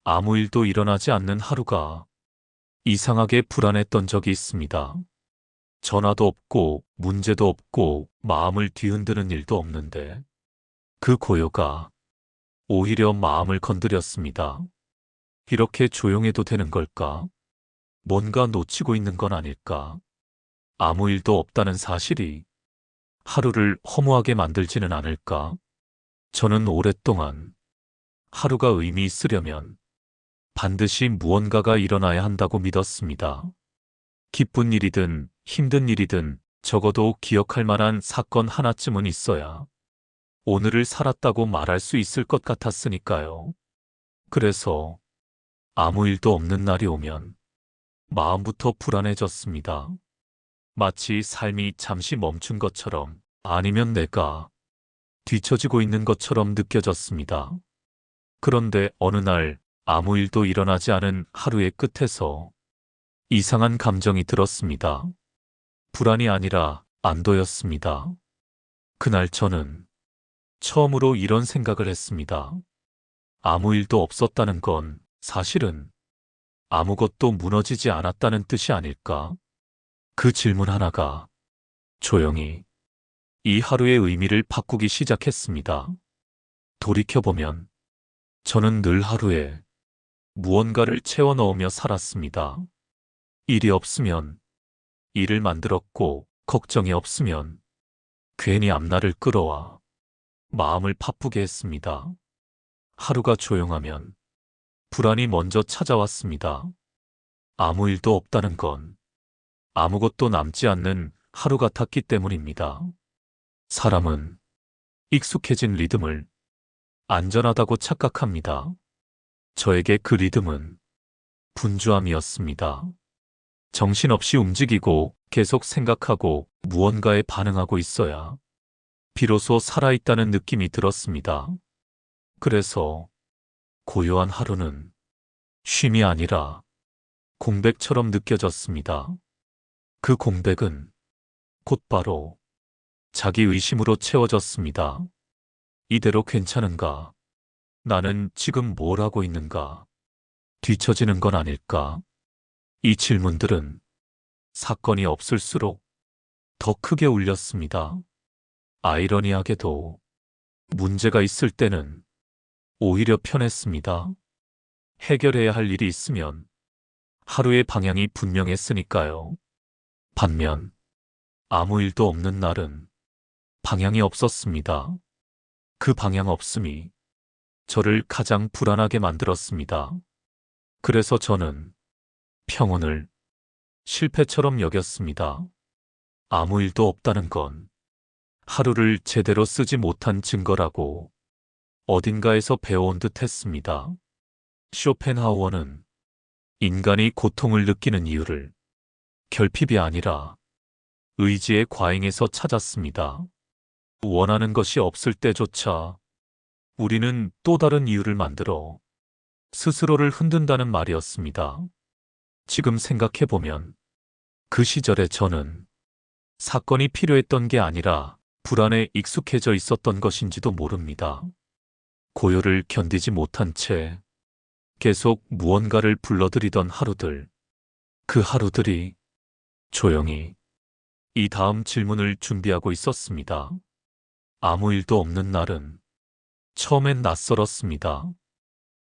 아무 일도 일어나지 않는 하루가 이상하게 불안했던 적이 있습니다. 전화도 없고 문제도 없고 마음을 뒤흔드는 일도 없는데 그 고요가 오히려 마음을 건드렸습니다. 이렇게 조용해도 되는 걸까? 뭔가 놓치고 있는 건 아닐까? 아무 일도 없다는 사실이 하루를 허무하게 만들지는 않을까? 저는 오랫동안 하루가 의미 있으려면 반드시 무언가가 일어나야 한다고 믿었습니다. 기쁜 일이든 힘든 일이든 적어도 기억할 만한 사건 하나쯤은 있어야 오늘을 살았다고 말할 수 있을 것 같았으니까요. 그래서 아무 일도 없는 날이 오면 마음부터 불안해졌습니다. 마치 삶이 잠시 멈춘 것처럼 아니면 내가 뒤처지고 있는 것처럼 느껴졌습니다. 그런데 어느 날 아무 일도 일어나지 않은 하루의 끝에서 이상한 감정이 들었습니다. 불안이 아니라 안도였습니다. 그날 저는 처음으로 이런 생각을 했습니다. 아무 일도 없었다는 건 사실은 아무것도 무너지지 않았다는 뜻이 아닐까? 그 질문 하나가 조용히 이 하루의 의미를 바꾸기 시작했습니다. 돌이켜보면 저는 늘 하루에 무언가를 채워 넣으며 살았습니다. 일이 없으면 일을 만들었고, 걱정이 없으면 괜히 앞날을 끌어와 마음을 바쁘게 했습니다. 하루가 조용하면 불안이 먼저 찾아왔습니다. 아무 일도 없다는 건 아무것도 남지 않는 하루 같았기 때문입니다. 사람은 익숙해진 리듬을 안전하다고 착각합니다. 저에게 그 리듬은 분주함이었습니다. 정신없이 움직이고 계속 생각하고 무언가에 반응하고 있어야 비로소 살아있다는 느낌이 들었습니다. 그래서 고요한 하루는 쉼이 아니라 공백처럼 느껴졌습니다. 그 공백은 곧바로 자기 의심으로 채워졌습니다. 이대로 괜찮은가? 나는 지금 뭘 하고 있는가? 뒤처지는 건 아닐까? 이 질문들은 사건이 없을수록 더 크게 울렸습니다. 아이러니하게도 문제가 있을 때는 오히려 편했습니다. 해결해야 할 일이 있으면 하루의 방향이 분명했으니까요. 반면 아무 일도 없는 날은 방향이 없었습니다. 그 방향 없음이 저를 가장 불안하게 만들었습니다. 그래서 저는 평온을 실패처럼 여겼습니다. 아무 일도 없다는 건 하루를 제대로 쓰지 못한 증거라고 어딘가에서 배워온 듯 했습니다. 쇼펜하우어는 인간이 고통을 느끼는 이유를 결핍이 아니라 의지의 과잉에서 찾았습니다. 원하는 것이 없을 때조차 우리는 또 다른 이유를 만들어 스스로를 흔든다는 말이었습니다. 지금 생각해보면 그 시절에 저는 사건이 필요했던 게 아니라 불안에 익숙해져 있었던 것인지도 모릅니다. 고요를 견디지 못한 채 계속 무언가를 불러들이던 하루들. 그 하루들이 조용히 이 다음 질문을 준비하고 있었습니다. 아무 일도 없는 날은 처음엔 낯설었습니다.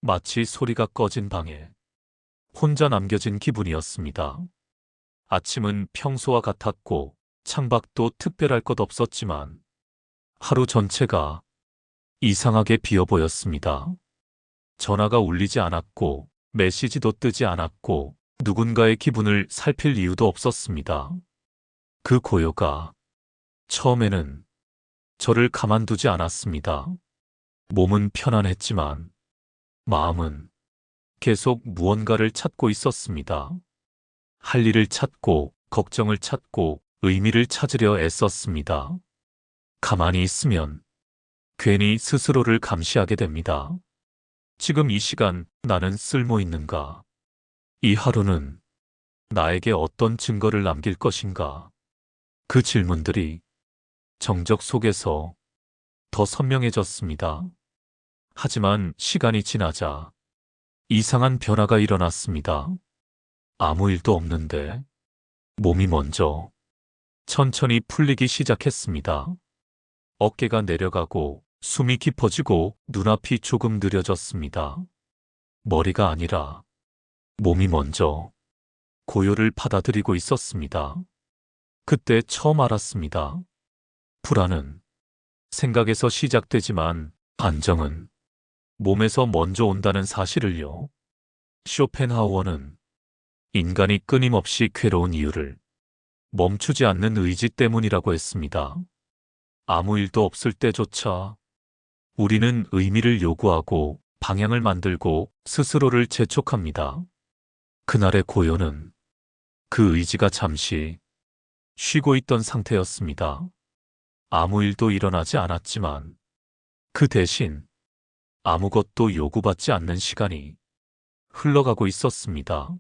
마치 소리가 꺼진 방에 혼자 남겨진 기분이었습니다. 아침은 평소와 같았고 창밖도 특별할 것 없었지만 하루 전체가 이상하게 비어 보였습니다. 전화가 울리지 않았고 메시지도 뜨지 않았고 누군가의 기분을 살필 이유도 없었습니다. 그 고요가 처음에는 저를 가만두지 않았습니다. 몸은 편안했지만 마음은 계속 무언가를 찾고 있었습니다. 할 일을 찾고 걱정을 찾고 의미를 찾으려 애썼습니다. 가만히 있으면 괜히 스스로를 감시하게 됩니다. 지금 이 시간 나는 쓸모 있는가? 이 하루는 나에게 어떤 증거를 남길 것인가? 그 질문들이 정적 속에서 더 선명해졌습니다. 하지만 시간이 지나자 이상한 변화가 일어났습니다. 아무 일도 없는데 몸이 먼저 천천히 풀리기 시작했습니다. 어깨가 내려가고 숨이 깊어지고 눈앞이 조금 느려졌습니다. 머리가 아니라 몸이 먼저 고요를 받아들이고 있었습니다. 그때 처음 알았습니다. 불안은 생각에서 시작되지만 안정은 몸에서 먼저 온다는 사실을요. 쇼펜하우어는 인간이 끊임없이 괴로운 이유를 멈추지 않는 의지 때문이라고 했습니다. 아무 일도 없을 때조차 우리는 의미를 요구하고 방향을 만들고 스스로를 재촉합니다. 그날의 고요는 그 의지가 잠시 쉬고 있던 상태였습니다. 아무 일도 일어나지 않았지만 그 대신 아무것도 요구받지 않는 시간이 흘러가고 있었습니다.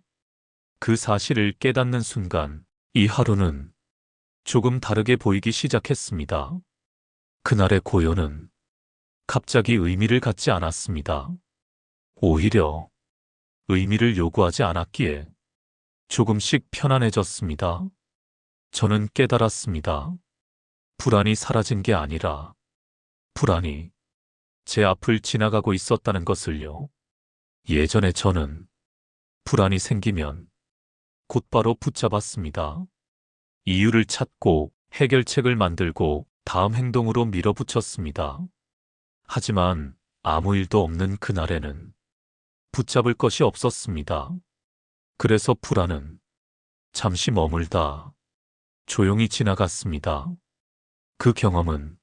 그 사실을 깨닫는 순간 이 하루는 조금 다르게 보이기 시작했습니다. 그날의 고요는 갑자기 의미를 갖지 않았습니다. 오히려 의미를 요구하지 않았기에 조금씩 편안해졌습니다. 저는 깨달았습니다. 불안이 사라진 게 아니라 불안이 제 앞을 지나가고 있었다는 것을요. 예전에 저는 불안이 생기면 곧바로 붙잡았습니다. 이유를 찾고 해결책을 만들고 다음 행동으로 밀어붙였습니다. 하지만 아무 일도 없는 그날에는 붙잡을 것이 없었습니다. 그래서 불안은 잠시 머물다 조용히 지나갔습니다. 그 경험은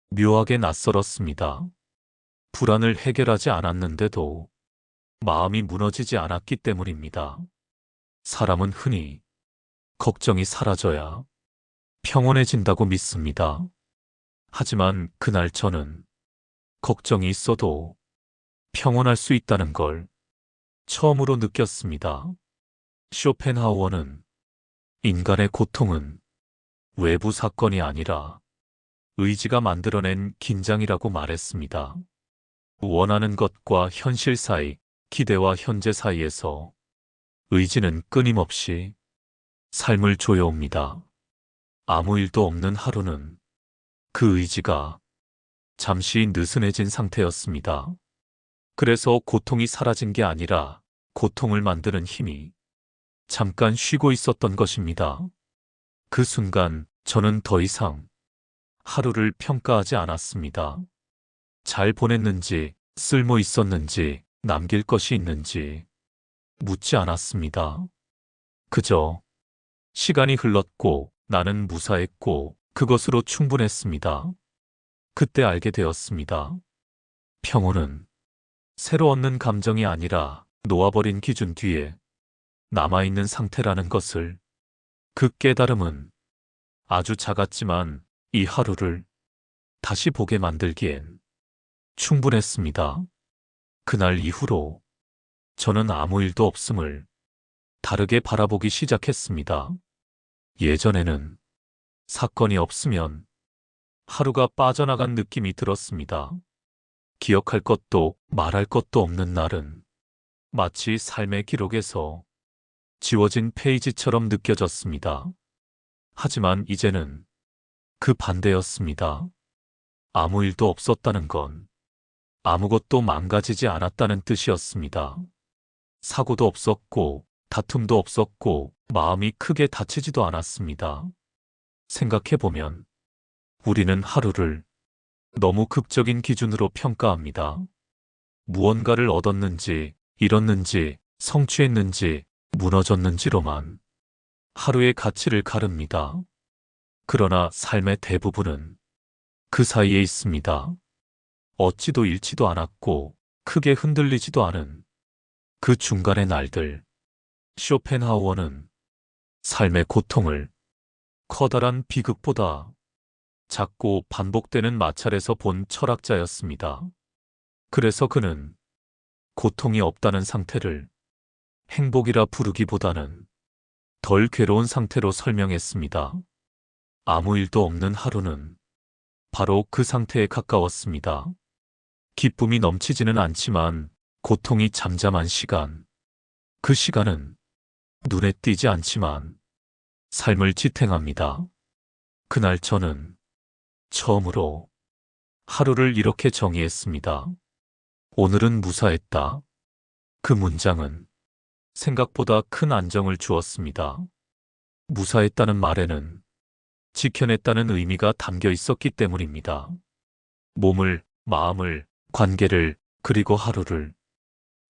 묘하게 낯설었습니다. 불안을 해결하지 않았는데도 마음이 무너지지 않았기 때문입니다. 사람은 흔히 걱정이 사라져야 평온해진다고 믿습니다. 하지만 그날 저는 걱정이 있어도 평온할 수 있다는 걸 처음으로 느꼈습니다. 쇼펜하우어는 인간의 고통은 외부 사건이 아니라 의지가 만들어낸 긴장이라고 말했습니다. 원하는 것과 현실 사이, 기대와 현재 사이에서 의지는 끊임없이 삶을 조여옵니다. 아무 일도 없는 하루는 그 의지가 잠시 느슨해진 상태였습니다. 그래서 고통이 사라진 게 아니라 고통을 만드는 힘이 잠깐 쉬고 있었던 것입니다. 그 순간 저는 더 이상 하루를 평가하지 않았습니다. 잘 보냈는지, 쓸모 있었는지, 남길 것이 있는지 묻지 않았습니다. 그저 시간이 흘렀고 나는 무사했고 그것으로 충분했습니다. 그때 알게 되었습니다. 평온은 새로 얻는 감정이 아니라 놓아버린 기준 뒤에 남아있는 상태라는 것을. 그 깨달음은 아주 작았지만 이 하루를 다시 보게 만들기엔 충분했습니다. 그날 이후로 저는 아무 일도 없음을 다르게 바라보기 시작했습니다. 예전에는 사건이 없으면 하루가 빠져나간 느낌이 들었습니다. 기억할 것도 말할 것도 없는 날은 마치 삶의 기록에서 지워진 페이지처럼 느껴졌습니다. 하지만 이제는 그 반대였습니다. 아무 일도 없었다는 건 아무것도 망가지지 않았다는 뜻이었습니다. 사고도 없었고 다툼도 없었고 마음이 크게 다치지도 않았습니다. 생각해보면 우리는 하루를 너무 극적인 기준으로 평가합니다. 무언가를 얻었는지, 잃었는지, 성취했는지, 무너졌는지로만 하루의 가치를 가릅니다. 그러나 삶의 대부분은 그 사이에 있습니다. 얻지도 잃지도 않았고 크게 흔들리지도 않은 그 중간의 날들. 쇼펜하우어는 삶의 고통을 커다란 비극보다 작고 반복되는 마찰에서 본 철학자였습니다. 그래서 그는 고통이 없다는 상태를 행복이라 부르기보다는 덜 괴로운 상태로 설명했습니다. 아무 일도 없는 하루는 바로 그 상태에 가까웠습니다. 기쁨이 넘치지는 않지만 고통이 잠잠한 시간. 그 시간은 눈에 띄지 않지만 삶을 지탱합니다. 그날 저는 처음으로 하루를 이렇게 정의했습니다. 오늘은 무사했다. 그 문장은 생각보다 큰 안정을 주었습니다. 무사했다는 말에는 지켜냈다는 의미가 담겨 있었기 때문입니다. 몸을, 마음을, 관계를, 그리고 하루를.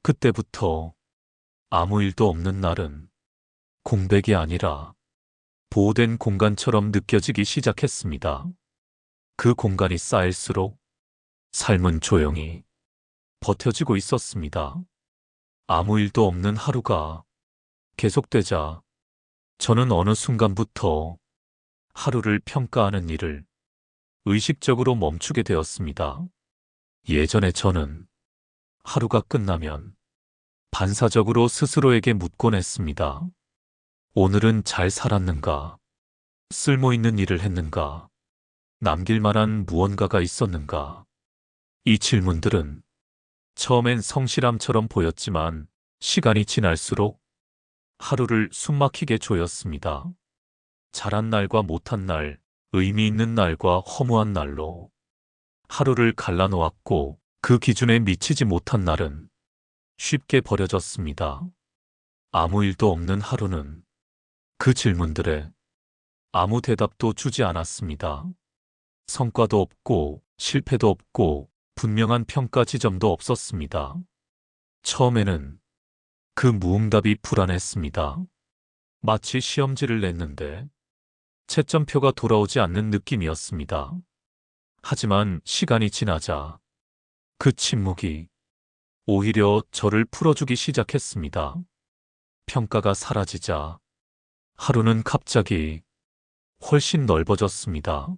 그때부터 아무 일도 없는 날은 공백이 아니라 보호된 공간처럼 느껴지기 시작했습니다. 그 공간이 쌓일수록 삶은 조용히 버텨지고 있었습니다. 아무 일도 없는 하루가 계속되자 저는 어느 순간부터 하루를 평가하는 일을 의식적으로 멈추게 되었습니다. 예전에 저는 하루가 끝나면 반사적으로 스스로에게 묻곤 했습니다. 오늘은 잘 살았는가? 쓸모 있는 일을 했는가? 남길 만한 무언가가 있었는가? 이 질문들은 처음엔 성실함처럼 보였지만 시간이 지날수록 하루를 숨막히게 조였습니다. 잘한 날과 못한 날, 의미 있는 날과 허무한 날로 하루를 갈라놓았고 그 기준에 미치지 못한 날은 쉽게 버려졌습니다. 아무 일도 없는 하루는 그 질문들에 아무 대답도 주지 않았습니다. 성과도 없고 실패도 없고 분명한 평가 지점도 없었습니다. 처음에는 그 무응답이 불안했습니다. 마치 시험지를 냈는데 채점표가 돌아오지 않는 느낌이었습니다. 하지만 시간이 지나자 그 침묵이 오히려 저를 풀어주기 시작했습니다. 평가가 사라지자 하루는 갑자기 훨씬 넓어졌습니다.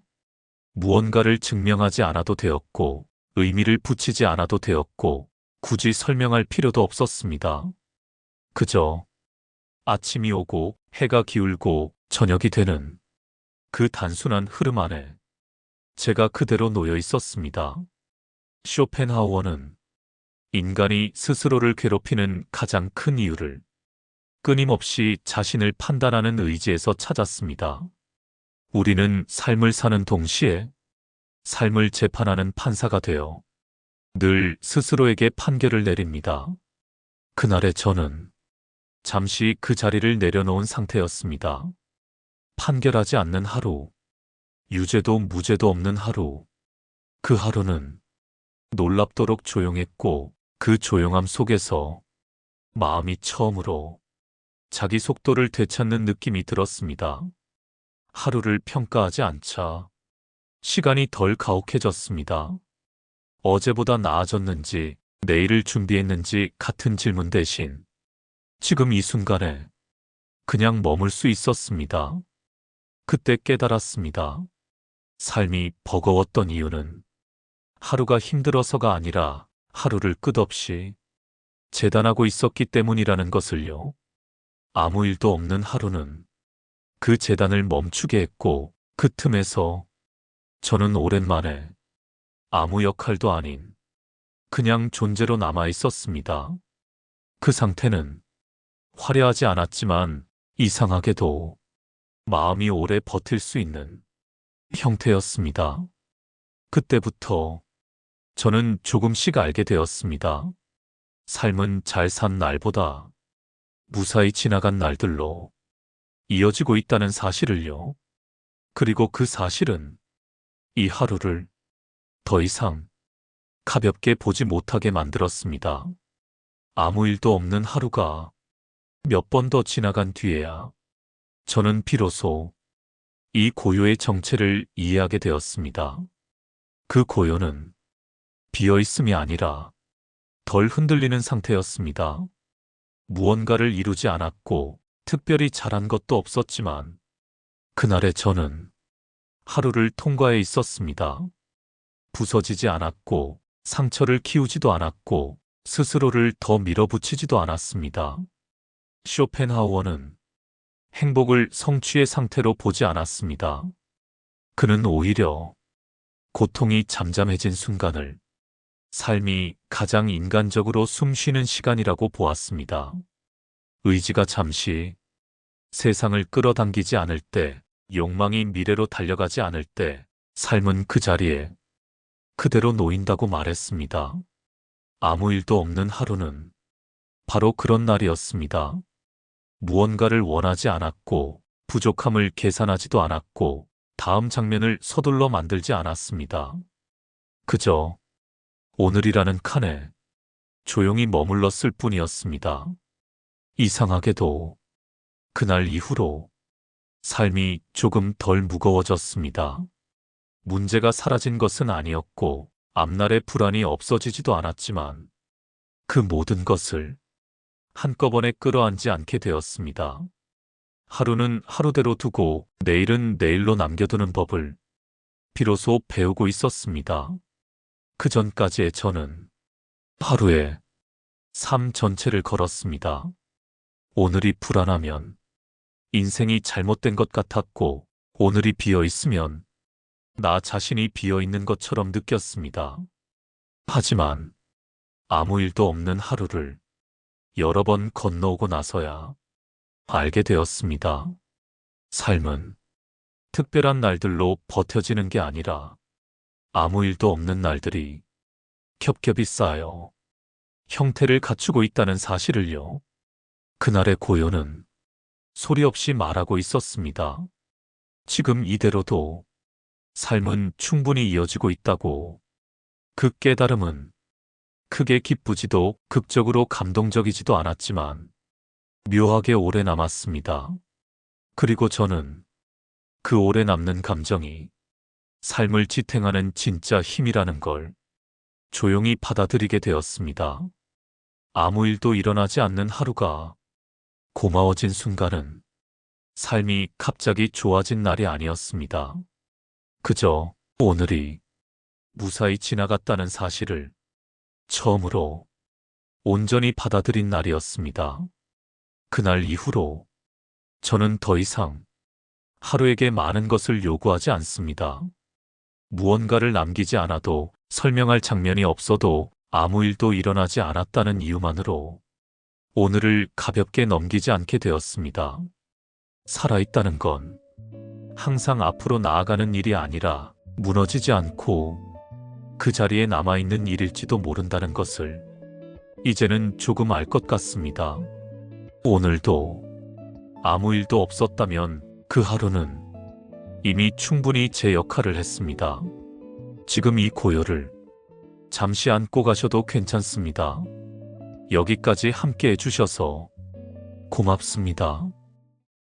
무언가를 증명하지 않아도 되었고, 의미를 붙이지 않아도 되었고, 굳이 설명할 필요도 없었습니다. 그저 아침이 오고 해가 기울고 저녁이 되는 그 단순한 흐름 안에 제가 그대로 놓여 있었습니다. 쇼펜하우어는 인간이 스스로를 괴롭히는 가장 큰 이유를 끊임없이 자신을 판단하는 의지에서 찾았습니다. 우리는 삶을 사는 동시에 삶을 재판하는 판사가 되어 늘 스스로에게 판결을 내립니다. 그날의 저는 잠시 그 자리를 내려놓은 상태였습니다. 판결하지 않는 하루, 유죄도 무죄도 없는 하루. 그 하루는 놀랍도록 조용했고 그 조용함 속에서 마음이 처음으로 자기 속도를 되찾는 느낌이 들었습니다. 하루를 평가하지 않자 시간이 덜 가혹해졌습니다. 어제보다 나아졌는지, 내일을 준비했는지 같은 질문 대신 지금 이 순간에 그냥 머물 수 있었습니다. 그때 깨달았습니다. 삶이 버거웠던 이유는 하루가 힘들어서가 아니라 하루를 끝없이 재단하고 있었기 때문이라는 것을요. 아무 일도 없는 하루는 그 재단을 멈추게 했고 그 틈에서 저는 오랜만에 아무 역할도 아닌 그냥 존재로 남아 있었습니다. 그 상태는 화려하지 않았지만 이상하게도 마음이 오래 버틸 수 있는 형태였습니다. 그때부터 저는 조금씩 알게 되었습니다. 삶은 잘 산 날보다 무사히 지나간 날들로 이어지고 있다는 사실을요. 그리고 그 사실은 이 하루를 더 이상 가볍게 보지 못하게 만들었습니다. 아무 일도 없는 하루가 몇 번 더 지나간 뒤에야 저는 비로소 이 고요의 정체를 이해하게 되었습니다. 그 고요는 비어있음이 아니라 덜 흔들리는 상태였습니다. 무언가를 이루지 않았고 특별히 잘한 것도 없었지만 그날의 저는 하루를 통과해 있었습니다. 부서지지 않았고 상처를 키우지도 않았고 스스로를 더 밀어붙이지도 않았습니다. 쇼펜하우어는 행복을 성취의 상태로 보지 않았습니다. 그는 오히려 고통이 잠잠해진 순간을 삶이 가장 인간적으로 숨 쉬는 시간이라고 보았습니다. 의지가 잠시 세상을 끌어당기지 않을 때, 욕망이 미래로 달려가지 않을 때, 삶은 그 자리에 그대로 놓인다고 말했습니다. 아무 일도 없는 하루는 바로 그런 날이었습니다. 무언가를 원하지 않았고, 부족함을 계산하지도 않았고, 다음 장면을 서둘러 만들지 않았습니다. 그저 오늘이라는 칸에 조용히 머물렀을 뿐이었습니다. 이상하게도 그날 이후로 삶이 조금 덜 무거워졌습니다. 문제가 사라진 것은 아니었고 앞날의 불안이 없어지지도 않았지만 그 모든 것을 한꺼번에 끌어안지 않게 되었습니다. 하루는 하루대로 두고 내일은 내일로 남겨두는 법을 비로소 배우고 있었습니다. 그 전까지의 저는 하루에 삶 전체를 걸었습니다. 오늘이 불안하면 인생이 잘못된 것 같았고 오늘이 비어 있으면 나 자신이 비어 있는 것처럼 느꼈습니다. 하지만 아무 일도 없는 하루를 여러 번 건너오고 나서야 알게 되었습니다. 삶은 특별한 날들로 버텨지는 게 아니라 아무 일도 없는 날들이 겹겹이 쌓여 형태를 갖추고 있다는 사실을요. 그날의 고요는 소리 없이 말하고 있었습니다. 지금 이대로도 삶은 충분히 이어지고 있다고. 그 깨달음은 크게 기쁘지도 극적으로 감동적이지도 않았지만 묘하게 오래 남았습니다. 그리고 저는 그 오래 남는 감정이 삶을 지탱하는 진짜 힘이라는 걸 조용히 받아들이게 되었습니다. 아무 일도 일어나지 않는 하루가 고마워진 순간은 삶이 갑자기 좋아진 날이 아니었습니다. 그저 오늘이 무사히 지나갔다는 사실을 처음으로 온전히 받아들인 날이었습니다. 그날 이후로 저는 더 이상 하루에게 많은 것을 요구하지 않습니다. 무언가를 남기지 않아도 설명할 장면이 없어도 아무 일도 일어나지 않았다는 이유만으로 오늘을 가볍게 넘기지 않게 되었습니다. 살아있다는 건 항상 앞으로 나아가는 일이 아니라 무너지지 않고 그 자리에 남아있는 일일지도 모른다는 것을 이제는 조금 알 것 같습니다. 오늘도 아무 일도 없었다면 그 하루는 이미 충분히 제 역할을 했습니다. 지금 이 고요를 잠시 안고 가셔도 괜찮습니다. 여기까지 함께 해주셔서 고맙습니다.